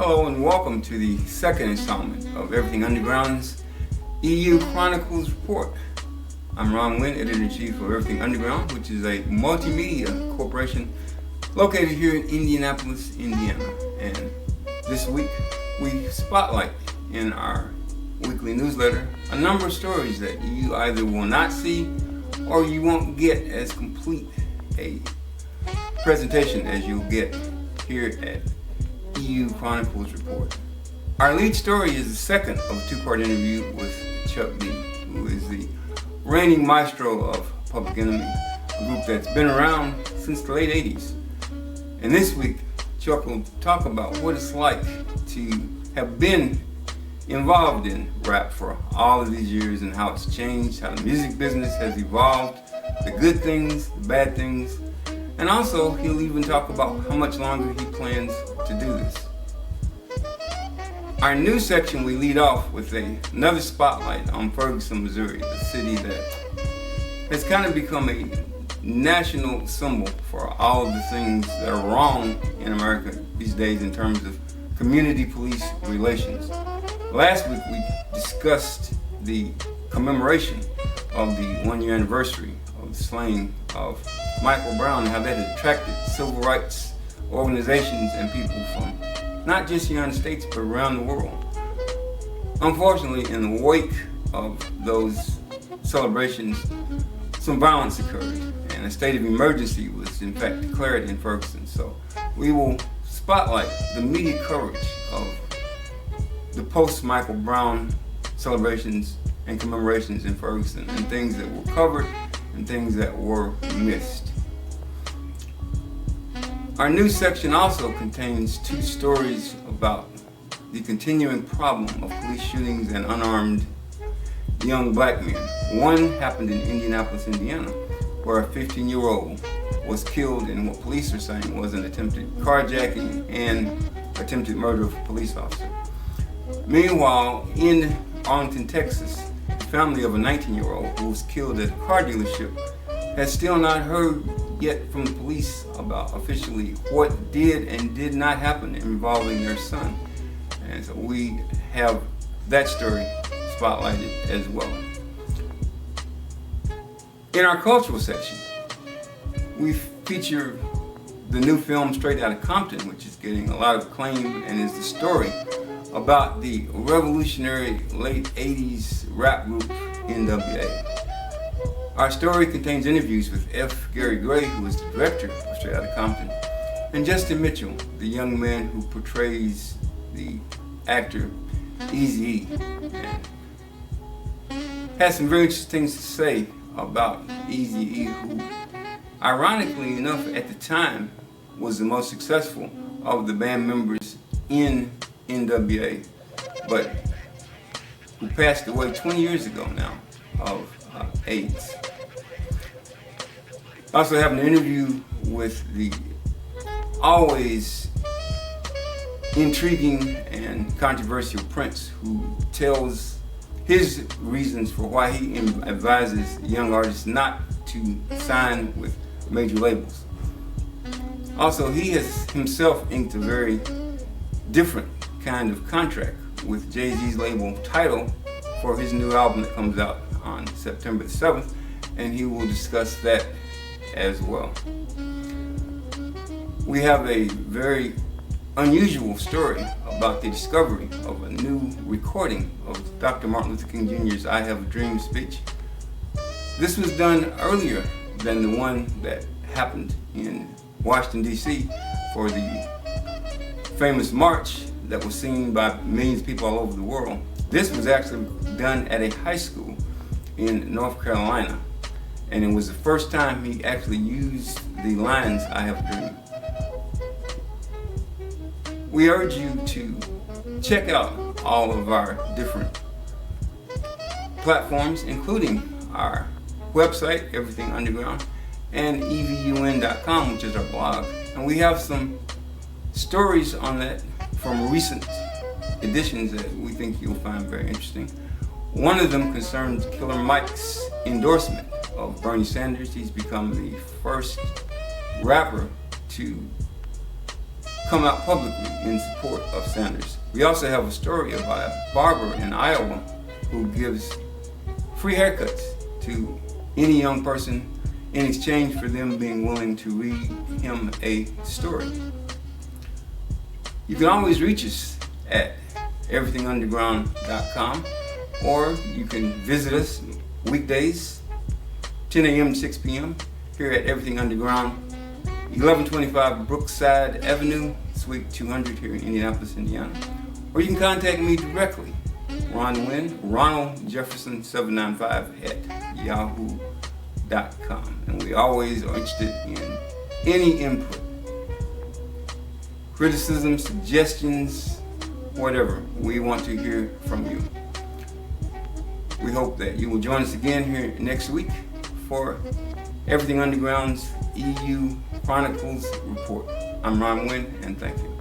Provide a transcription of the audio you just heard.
Hello and welcome to the second installment of Everything Underground's EU Chronicles report. I'm Wynn, Editor-in-Chief of Everything Underground, which is a multimedia corporation located here in Indianapolis, Indiana. And this week we spotlight in our weekly newsletter a number of stories that you either will not see or you won't get as complete a presentation as you'll get here at EU Chronicles report. Our lead story is the second of a two-part interview with Chuck D, who is the reigning maestro of Public Enemy, a group that's been around since the late 80s. And this week, Chuck will talk about what it's like to have been involved in rap for all of these years and how it's changed, how the music business has evolved, the good things, the bad things, and also he'll even talk about how much longer he plans to do this. Our news section, we lead off with another spotlight on Ferguson, Missouri, the city that has kind of become a national symbol for all of the things that are wrong in America these days in terms of community police relations. Last week we discussed the commemoration of the 1-year anniversary of the slaying of Michael Brown and how that has attracted civil rights organizations and people from not just the United States but around the world. Unfortunately, in the wake of those celebrations, some violence occurred and a state of emergency was in fact declared in Ferguson. So we will spotlight the media coverage of the post-Michael Brown celebrations and commemorations in Ferguson and things that were covered and things that were missed. Our news section also contains two stories about the continuing problem of police shootings and unarmed young black men. One happened in Indianapolis, Indiana, where a 15-year-old was killed in what police are saying was an attempted carjacking and attempted murder of a police officer. Meanwhile, in Arlington, Texas, the family of a 19-year-old who was killed at a car dealership has still not heard yet from the police about officially what did and did not happen involving their son. And so we have that story spotlighted as well. In our cultural section, we feature the new film Straight Outta Compton, which is getting a lot of acclaim and is the story about the revolutionary late 80s rap group NWA. Our story contains interviews with F. Gary Gray, who is the director of Straight Outta Compton, and Justin Mitchell, the young man who portrays the actor Eazy-E, and has some very interesting things to say about Eazy-E, who, ironically enough, at the time was the most successful of the band members in NWA, but who passed away 20 years ago now of AIDS. I also have an interview with the always intriguing and controversial Prince, who tells his reasons for why he advises young artists not to sign with major labels. Also, he has himself inked a very different kind of contract with Jay-Z's label Tidal for his new album that comes out on September the 7th, and he will discuss that as well. We have a very unusual story about the discovery of a new recording of Dr. Martin Luther King Jr.'s I Have a Dream speech. This was done earlier than the one that happened in Washington, D.C. for the famous march that was seen by millions of people all over the world. This was actually done at a high school in North Carolina, and it was the first time he actually used the lines, I have a dream. We urge you to check out all of our different platforms, including our website, Everything Underground, and evun.com, which is our blog. And we have some stories on that from recent editions that we think you'll find very interesting. One of them concerns Killer Mike's endorsement of Bernie Sanders. He's become the first rapper to come out publicly in support of Sanders. We also have a story about a barber in Iowa who gives free haircuts to any young person in exchange for them being willing to read him a story. You can always reach us at everythingunderground.com, or you can visit us weekdays 10 a.m. to 6 p.m. here at Everything Underground, 1125 Brookside Avenue, Suite 200 here in Indianapolis, Indiana. Or you can contact me directly, Wynn, Ronald Jefferson 795 at yahoo.com. And we always are interested in any input, criticism, suggestions, whatever. We want to hear from you. We hope that you will join us again here next week for Everything Underground's EU Chronicles report. I'm Wynn, and thank you.